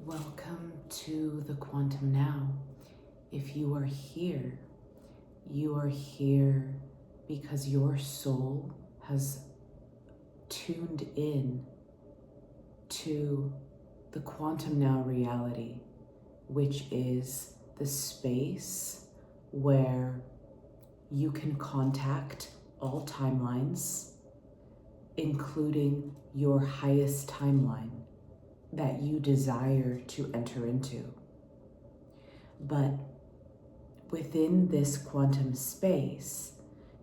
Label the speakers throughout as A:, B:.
A: Welcome to the Quantum Now. If you are here because your soul has tuned in to the Quantum Now reality, which is the space where you can contact all timelines, including your highest timeline that you desire to enter into. But within this quantum space,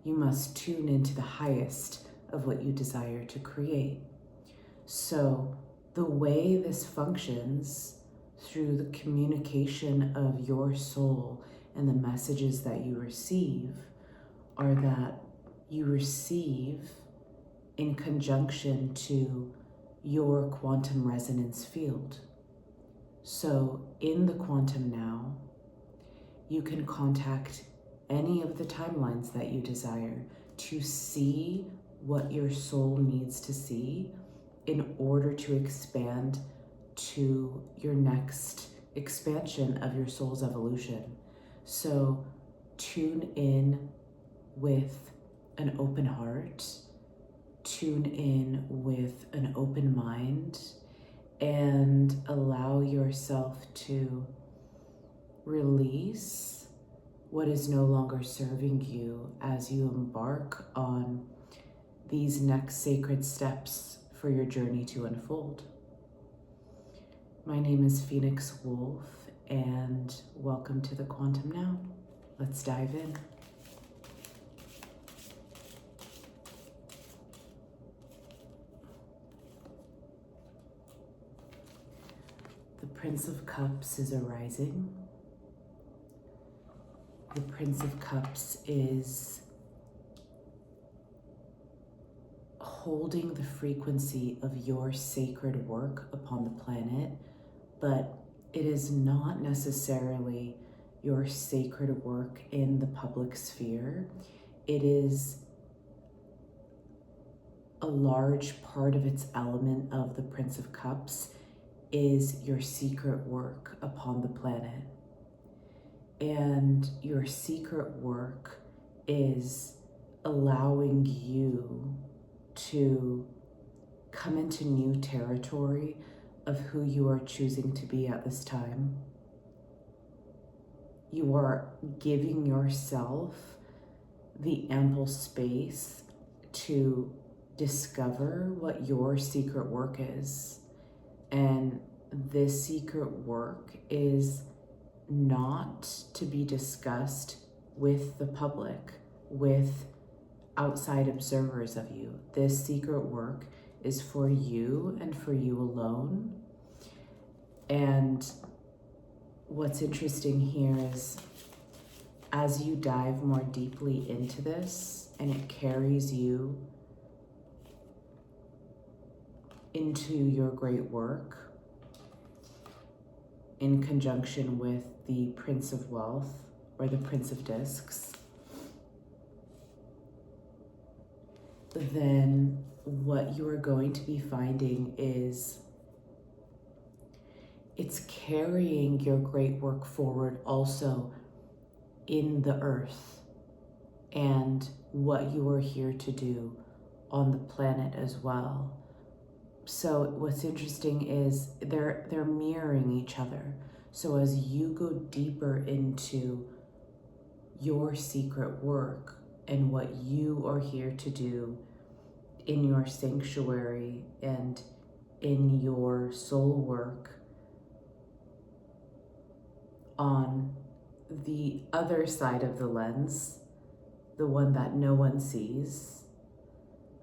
A: you must tune into the highest of what you desire to create. So the way this functions through the communication of your soul and the messages that you receive are that you receive in conjunction to your quantum resonance field. So in the Quantum Now, you can contact any of the timelines that you desire to see what your soul needs to see in order to expand to your next expansion of your soul's evolution. So tune in with an open heart, tune in with an open mind, and allow yourself to release what is no longer serving you as you embark on these next sacred steps for your journey to unfold. My name is Phoenix Wolf, and welcome to the Quantum Now. Let's dive in. The Prince of Cups is arising. The Prince of Cups is holding the frequency of your sacred work upon the planet, but it is not necessarily your sacred work in the public sphere. It is a large part of its element of the Prince of Cups is your secret work upon the planet. And your secret work is allowing you to come into new territory of who you are choosing to be at this time. You are giving yourself the ample space to discover what your secret work is. And this secret work is not to be discussed with the public, with outside observers of you. This secret work is for you and for you alone. And what's interesting here is as you dive more deeply into this and it carries you into your great work in conjunction with the Prince of Wealth or the Prince of Discs, then what you are going to be finding is it's carrying your great work forward also in the earth and what you are here to do on the planet as well. So what's interesting is they're mirroring each other. So as you go deeper into your secret work and what you are here to do in your sanctuary and in your soul work, on the other side of the lens, the one that no one sees,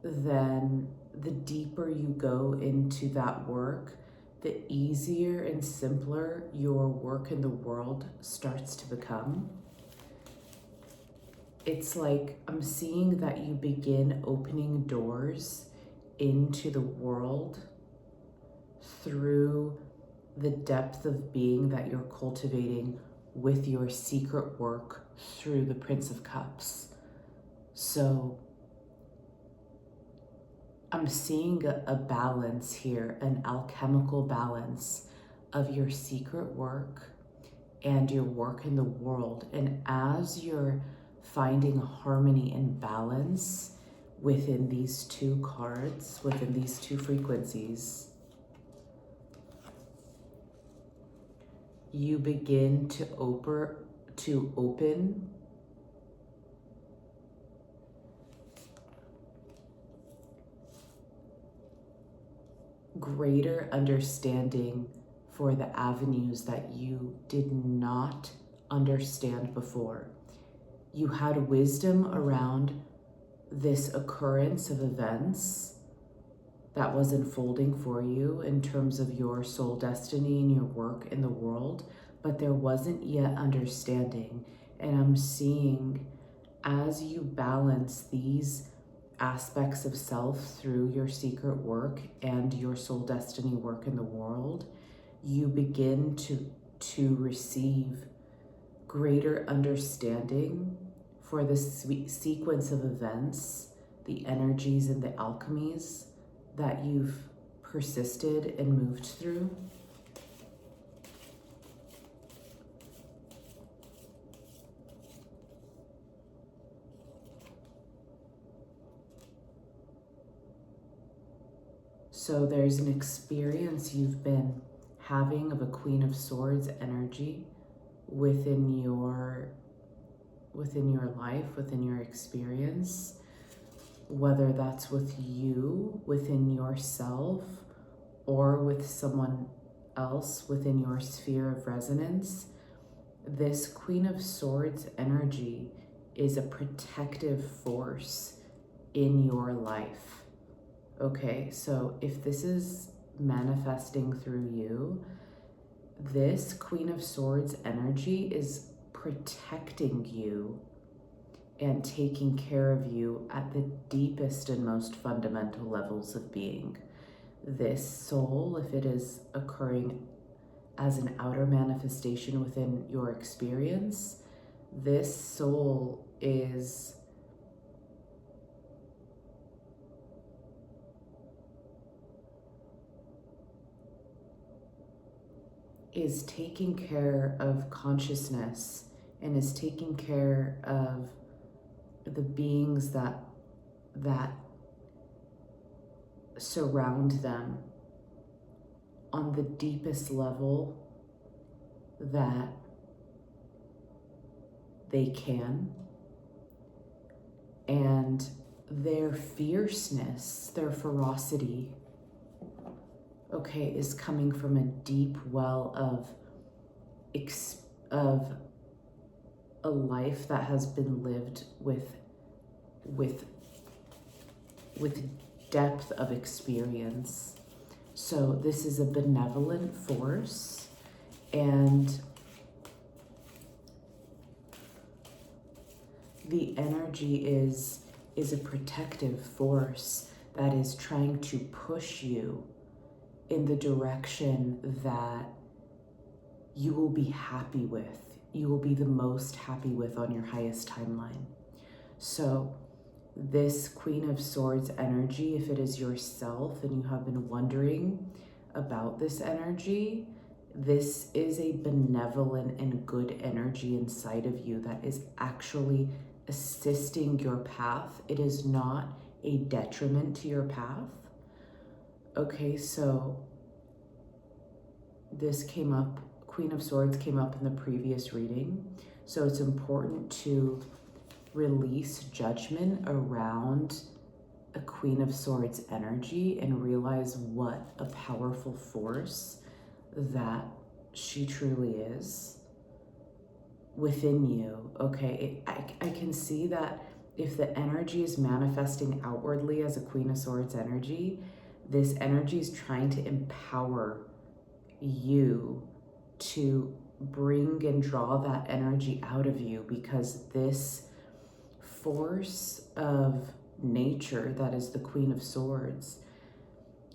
A: then the deeper you go into that work, the easier and simpler your work in the world starts to become. It's like I'm seeing that you begin opening doors into the world through the depth of being that you're cultivating with your secret work through the Prince of Cups. So I'm seeing a balance here, an alchemical balance of your secret work and your work in the world. And as you're finding harmony and balance within these two cards, within these two frequencies, you begin to open greater understanding for the avenues that you did not understand before. You had wisdom around this occurrence of events that was unfolding for you in terms of your soul destiny and your work in the world, but there wasn't yet understanding. And I'm seeing as you balance these aspects of self through your secret work and your soul destiny work in the world, you begin to receive greater understanding for the sequence of events, the energies and the alchemies that you've persisted and moved through. So there's an experience you've been having of a Queen of Swords energy within your life, within your experience, whether that's with you, within yourself, or with someone else within your sphere of resonance. This Queen of Swords energy is a protective force in your life. Okay, so if this is manifesting through you, this Queen of Swords energy is protecting you and taking care of you at the deepest and most fundamental levels of being. This soul, if it is occurring as an outer manifestation within your experience, this soul is taking care of consciousness and is taking care of the beings that surround them on the deepest level that they can. And their fierceness, their ferocity, okay, is coming from a deep well of a life that has been lived with depth of experience. So this is a benevolent force, and the energy is a protective force that is trying to push you in the direction that you will be happy with, you will be the most happy with on your highest timeline. So this Queen of Swords energy, if it is yourself and you have been wondering about this energy, this is a benevolent and good energy inside of you that is actually assisting your path. It is not a detriment to your path. Okay, so this came up, Queen of Swords came up in the previous reading. So it's important to release judgment around a Queen of Swords energy and realize what a powerful force that she truly is within you. Okay, I can see that if the energy is manifesting outwardly as a Queen of Swords energy, this energy is trying to empower you to bring and draw that energy out of you, because this force of nature that is the Queen of Swords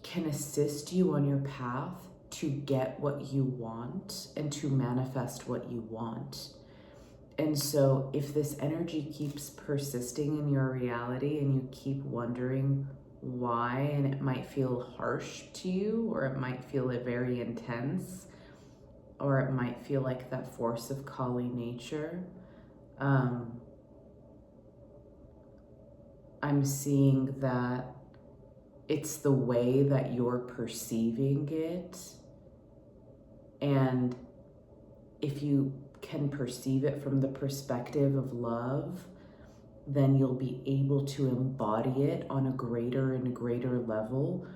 A: can assist you on your path to get what you want and to manifest what you want. And so if this energy keeps persisting in your reality and you keep wondering why, and it might feel harsh to you or it might feel very intense, or it might feel like that force of Kali nature. I'm seeing that it's the way that you're perceiving it. And if you can perceive it from the perspective of love, then you'll be able to embody it on a greater and greater level.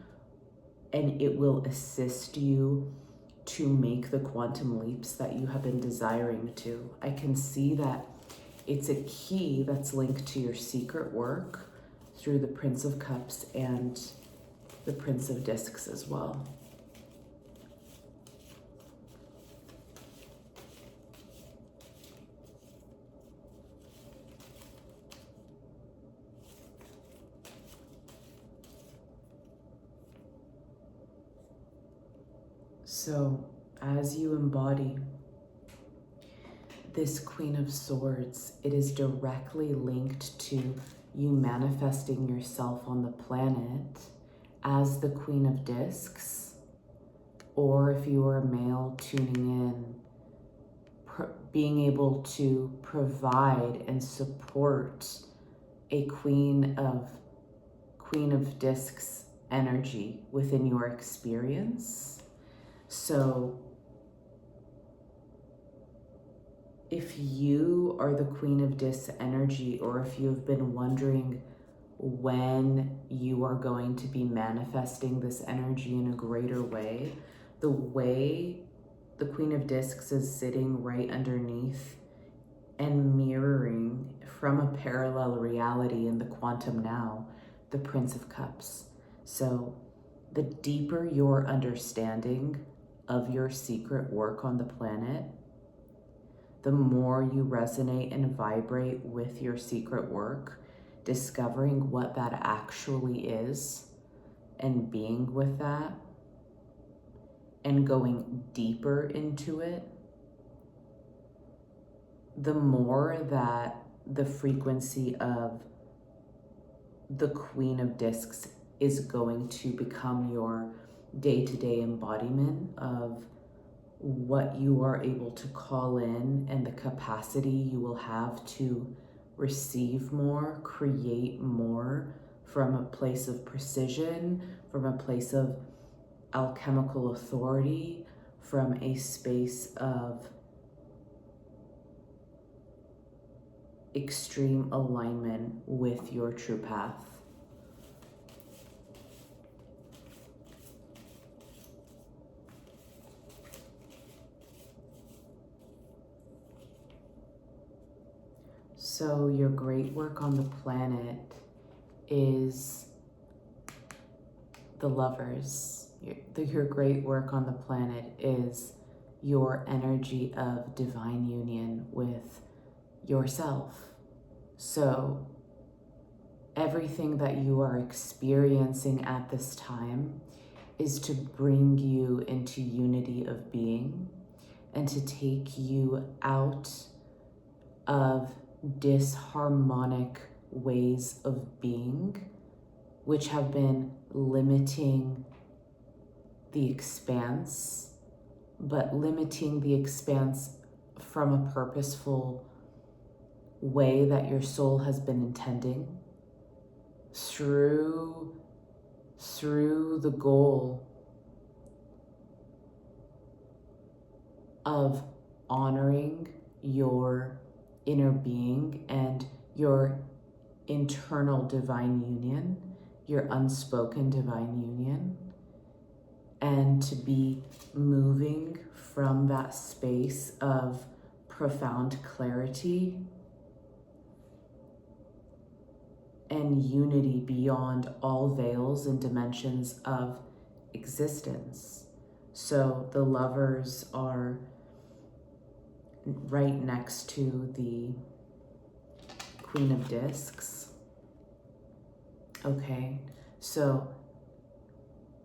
A: And it will assist you to make the quantum leaps that you have been desiring to. I can see that it's a key that's linked to your secret work through the Prince of Cups and the Prince of Discs as well. So as you embody this Queen of Swords, it is directly linked to you manifesting yourself on the planet as the Queen of Discs, or if you are a male tuning in, being able to provide and support a Queen of Discs energy within your experience. So if you are the Queen of Discs energy, or if you've been wondering when you are going to be manifesting this energy in a greater way, the way the Queen of Discs is sitting right underneath and mirroring from a parallel reality in the quantum now, the Prince of Cups. So the deeper your understanding of your secret work on the planet, the more you resonate and vibrate with your secret work, discovering what that actually is and being with that and going deeper into it, the more that the frequency of the Queen of Discs is going to become your day-to-day embodiment of what you are able to call in and the capacity you will have to receive more, create more from a place of precision, from a place of alchemical authority, from a space of extreme alignment with your true path. So your great work on the planet is the Lovers. Your great work on the planet is your energy of divine union with yourself. So everything that you are experiencing at this time is to bring you into unity of being and to take you out of disharmonic ways of being, which have been limiting the expanse, but limiting the expanse from a purposeful way that your soul has been intending through the goal of honoring your inner being and your internal divine union, your unspoken divine union, and to be moving from that space of profound clarity and unity beyond all veils and dimensions of existence. So the Lovers are right next to the Queen of Discs. Okay, so,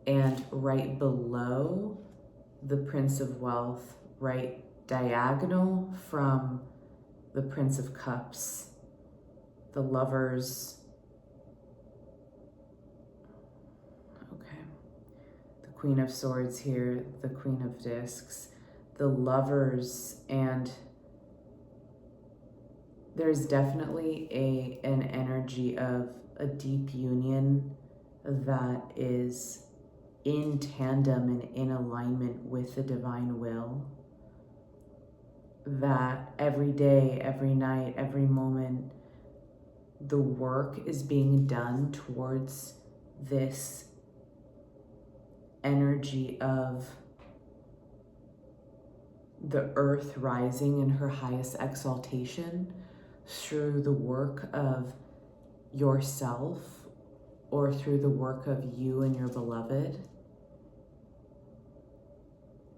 A: and right below the Prince of Wealth, right diagonal from the Prince of Cups, the Lovers, okay, the Queen of Swords here, the Queen of Discs, the lovers, and there's definitely an energy of a deep union that is in tandem and in alignment with the divine will. That every day, every night, every moment, the work is being done towards this energy of the earth rising in her highest exaltation through the work of yourself or through the work of you and your beloved.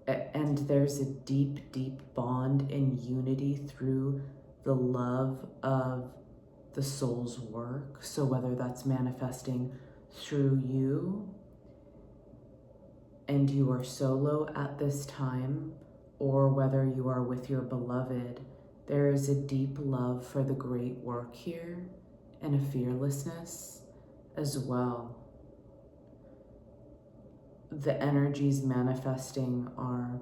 A: And there's a deep, deep bond and unity through the love of the soul's work. So whether that's manifesting through you and you are solo at this time, or whether you are with your beloved, there is a deep love for the great work here and a fearlessness as well. The energies manifesting are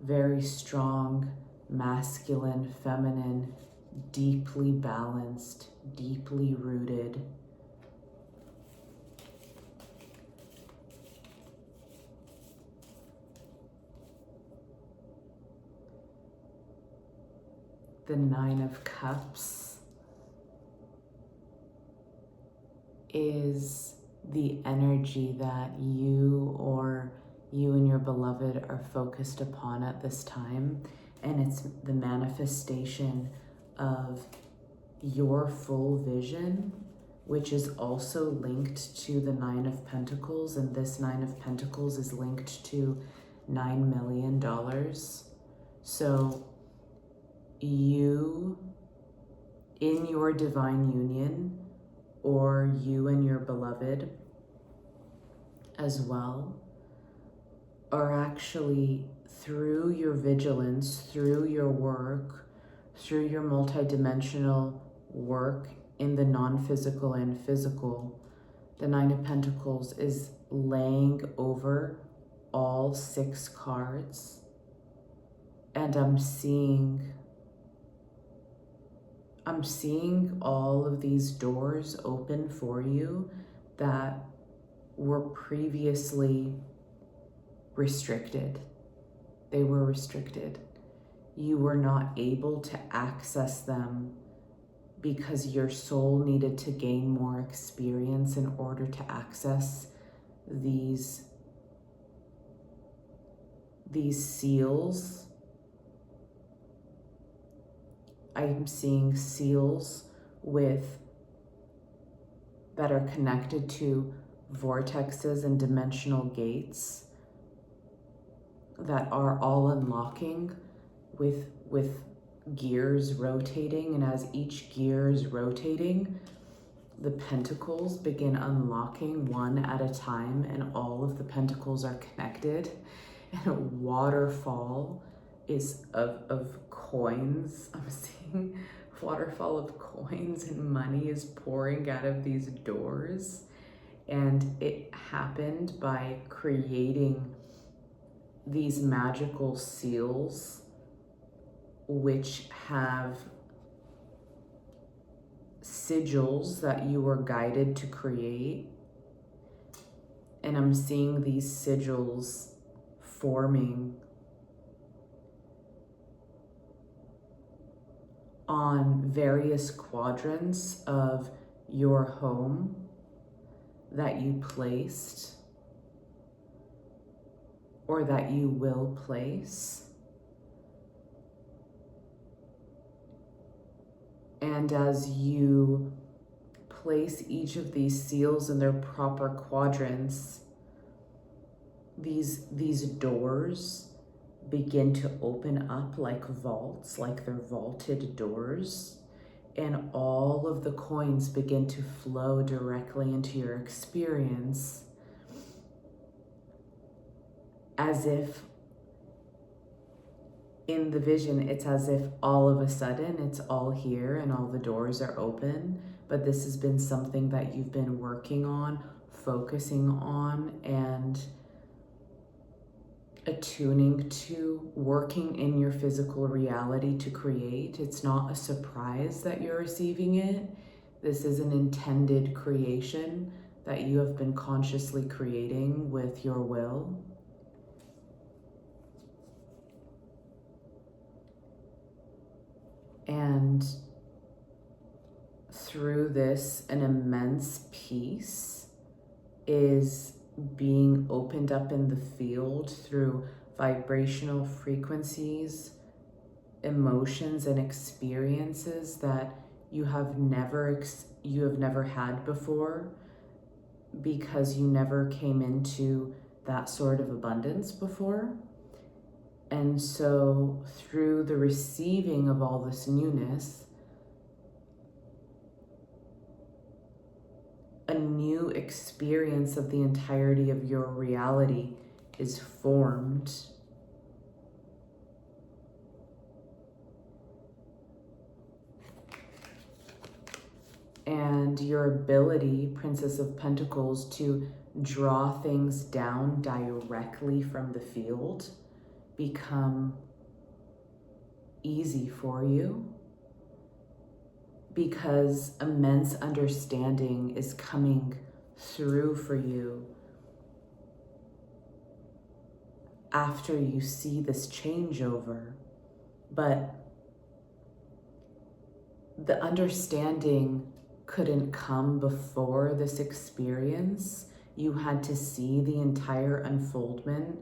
A: very strong, masculine, feminine, deeply balanced, deeply rooted. The Nine of Cups is the energy that you and your beloved are focused upon at this time. And it's the manifestation of your full vision, which is also linked to the Nine of Pentacles. And this Nine of Pentacles is linked to $9 million. So you, in your divine union, or you and your beloved as well, are actually, through your vigilance, through your work, through your multidimensional work in the non-physical and physical, the Nine of Pentacles is laying over all 6 cards. And I'm seeing all of these doors open for you that were previously restricted. They were restricted. You were not able to access them because your soul needed to gain more experience in order to access these seals. I'm seeing seals that are connected to vortexes and dimensional gates that are all unlocking with gears rotating. And as each gear is rotating, the pentacles begin unlocking one at a time, and all of the pentacles are connected. And a waterfall is of coins. I'm seeing a waterfall of coins and money is pouring out of these doors. And it happened by creating these magical seals, which have sigils that you were guided to create. And I'm seeing these sigils forming on various quadrants of your home that you placed or that you will place. And as you place each of these seals in their proper quadrants, these doors begin to open up like vaults, like they're vaulted doors, and all of the coins begin to flow directly into your experience, as if in the vision, it's as if all of a sudden it's all here and all the doors are open. But this has been something that you've been working on, focusing on, and attuning to, working in your physical reality to create. It's not a surprise that you're receiving it. This is an intended creation that you have been consciously creating with your will. And through this, an immense peace is being opened up in the field through vibrational frequencies, emotions, and experiences that you have never had before, because you never came into that sort of abundance before. And so through the receiving of all this newness, a new experience of the entirety of your reality is formed. And your ability, Princess of Pentacles, to draw things down directly from the field become easy for you, because immense understanding is coming through for you after you see this changeover. But the understanding couldn't come before this experience. You had to see the entire unfoldment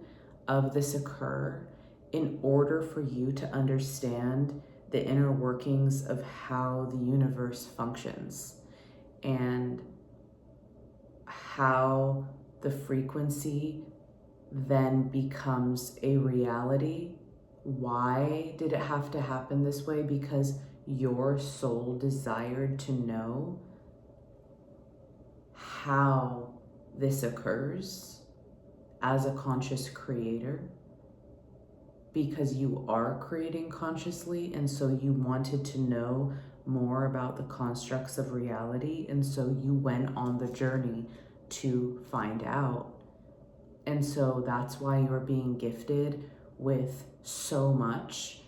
A: of this occur in order for you to understand the inner workings of how the universe functions and how the frequency then becomes a reality. Why did it have to happen this way? Because your soul desired to know how this occurs as a conscious creator, because you are creating consciously, and so you wanted to know more about the constructs of reality, and so you went on the journey to find out. And so that's why you're being gifted with so much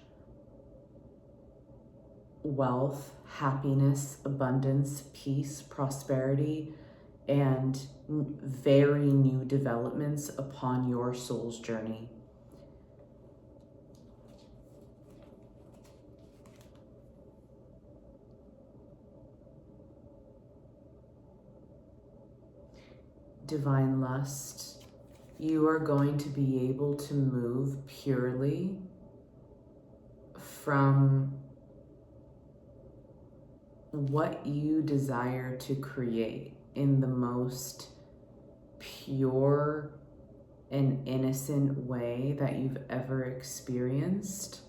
A: wealth, happiness, abundance, peace, prosperity, and very new developments upon your soul's journey. Divine Lust, you are going to be able to move purely from what you desire to create in the most pure and innocent way that you've ever experienced.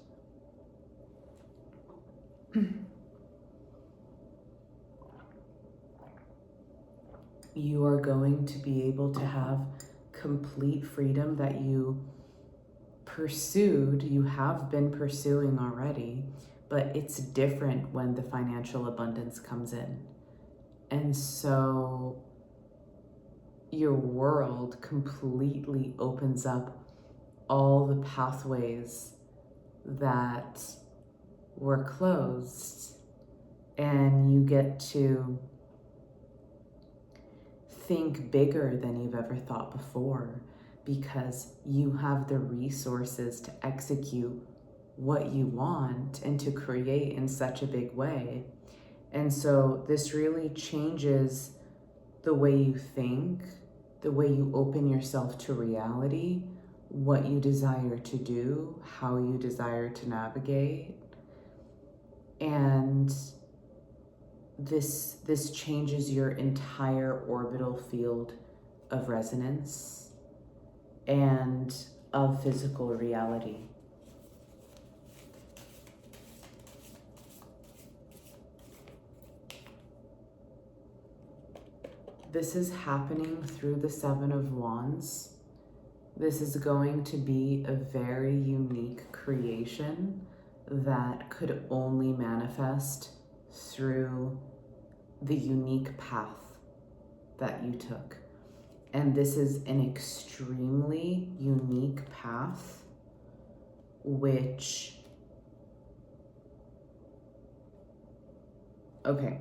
A: You are going to be able to have complete freedom that you pursued, you have been pursuing already, but it's different when the financial abundance comes in. And so your world completely opens up all the pathways that were closed, and you get to think bigger than you've ever thought before, because you have the resources to execute what you want and to create in such a big way. And so this really changes the way you think, the way you open yourself to reality, what you desire to do, how you desire to navigate. And this changes your entire orbital field of resonance and of physical reality. This is happening through the Seven of Wands. This is going to be a very unique creation that could only manifest through the unique path that you took. And this is an extremely unique path, which, okay,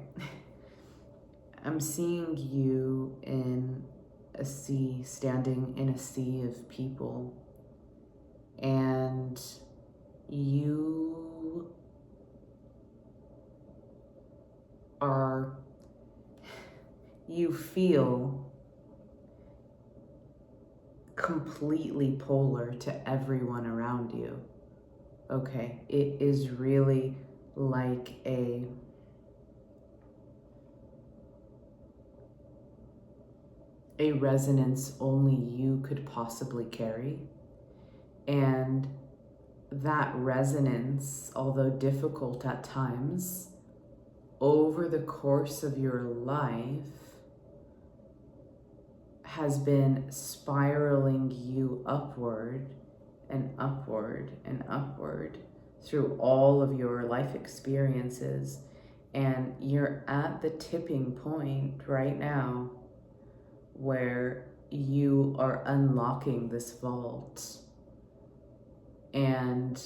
A: I'm seeing you in a sea, standing in a sea of people, and you feel completely polar to everyone around you. Okay, it is really like a resonance only you could possibly carry. And that resonance, although difficult at times, over the course of your life has been spiraling you upward and upward and upward through all of your life experiences. And you're at the tipping point right now where you are unlocking this vault. And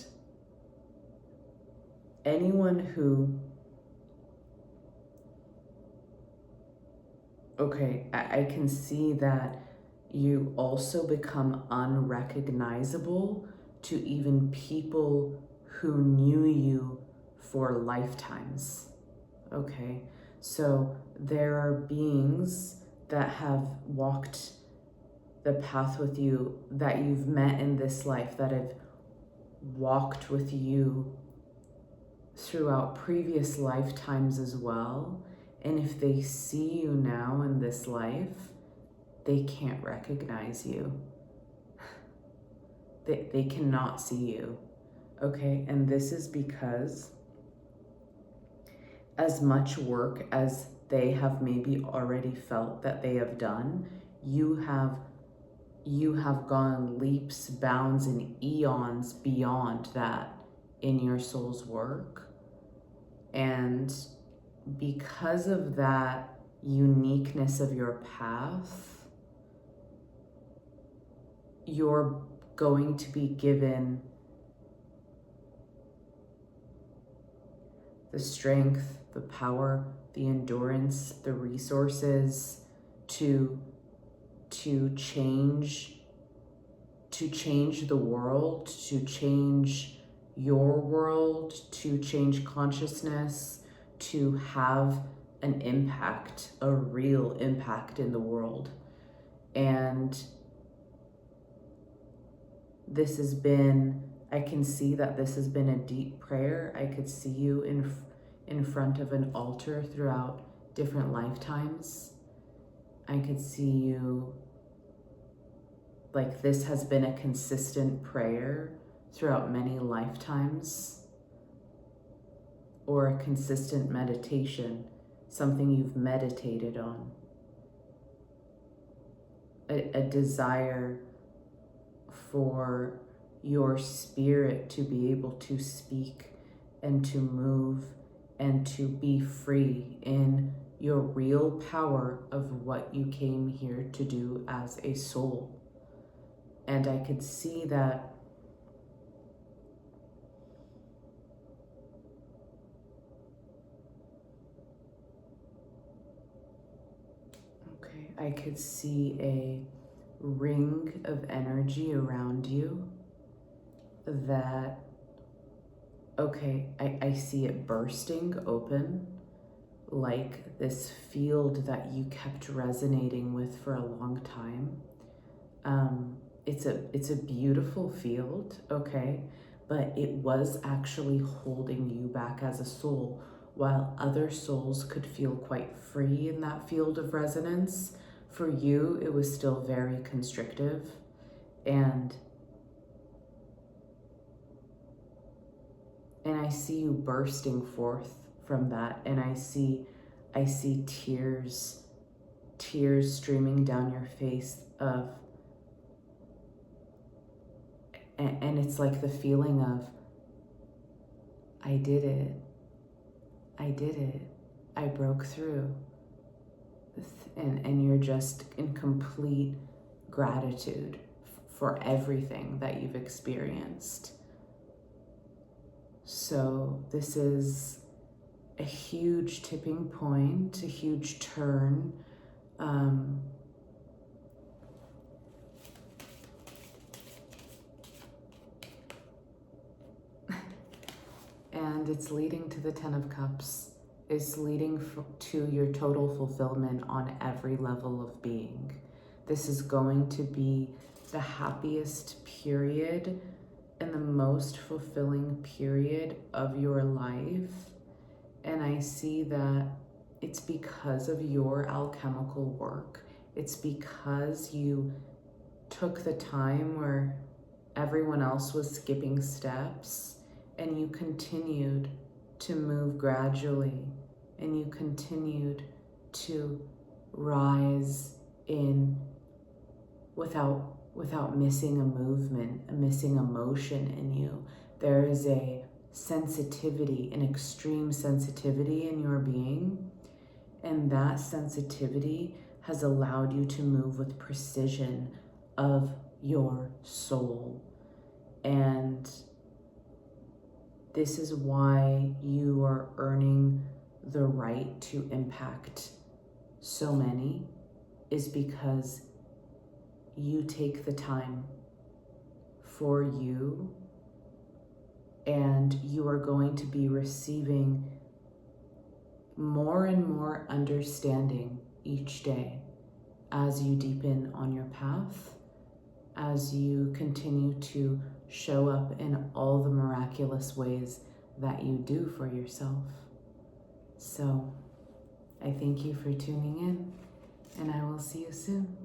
A: anyone who, okay, I can see that you also become unrecognizable to even people who knew you for lifetimes. Okay, so there are beings that have walked the path with you, that you've met in this life, that have walked with you throughout previous lifetimes as well. And if they see you now in this life, they can't recognize you. They cannot see you. Okay, and this is because as much work as they have maybe already felt that they have done, you have gone leaps, bounds, and eons beyond that in your soul's work. And because of that uniqueness of your path, you're going to be given the strength, the power, the endurance, the resources to change the world, to change your world, to change consciousness, to have an impact, a real impact in the world. And this has been, I can see that this has been a deep prayer. I could see you in front of an altar throughout different lifetimes. I could see you, like this has been a consistent prayer throughout many lifetimes, or a consistent meditation, something you've meditated on, a desire for your spirit to be able to speak and to move and to be free in your real power of what you came here to do as a soul. And I could see that I could see a ring of energy around you that, I see it bursting open, like this field that you kept resonating with for a long time. It's a beautiful field, but it was actually holding you back as a soul. While other souls could feel quite free in that field of resonance, for you, it was still very constrictive. And I see you bursting forth from that, and I see tears streaming down your face and it's like the feeling of, I did it, I broke through. and you're just in complete gratitude for everything that you've experienced. So this is a huge tipping point, a huge turn. And it's leading to the Ten of Cups. It's leading to your total fulfillment on every level of being. This is going to be the happiest period and the most fulfilling period of your life. And I see that it's because of your alchemical work. It's because you took the time where everyone else was skipping steps, and you continued to move gradually, and you continued to rise in without missing a movement, missing a motion in you. There is a sensitivity, an extreme sensitivity in your being, and that sensitivity has allowed you to move with precision of your soul. And this is why you are earning the right to impact so many, is because you take the time for you, and you are going to be receiving more and more understanding each day as you deepen on your path, as you continue to show up in all the miraculous ways that you do for yourself. So I thank you for tuning in, and I will see you soon.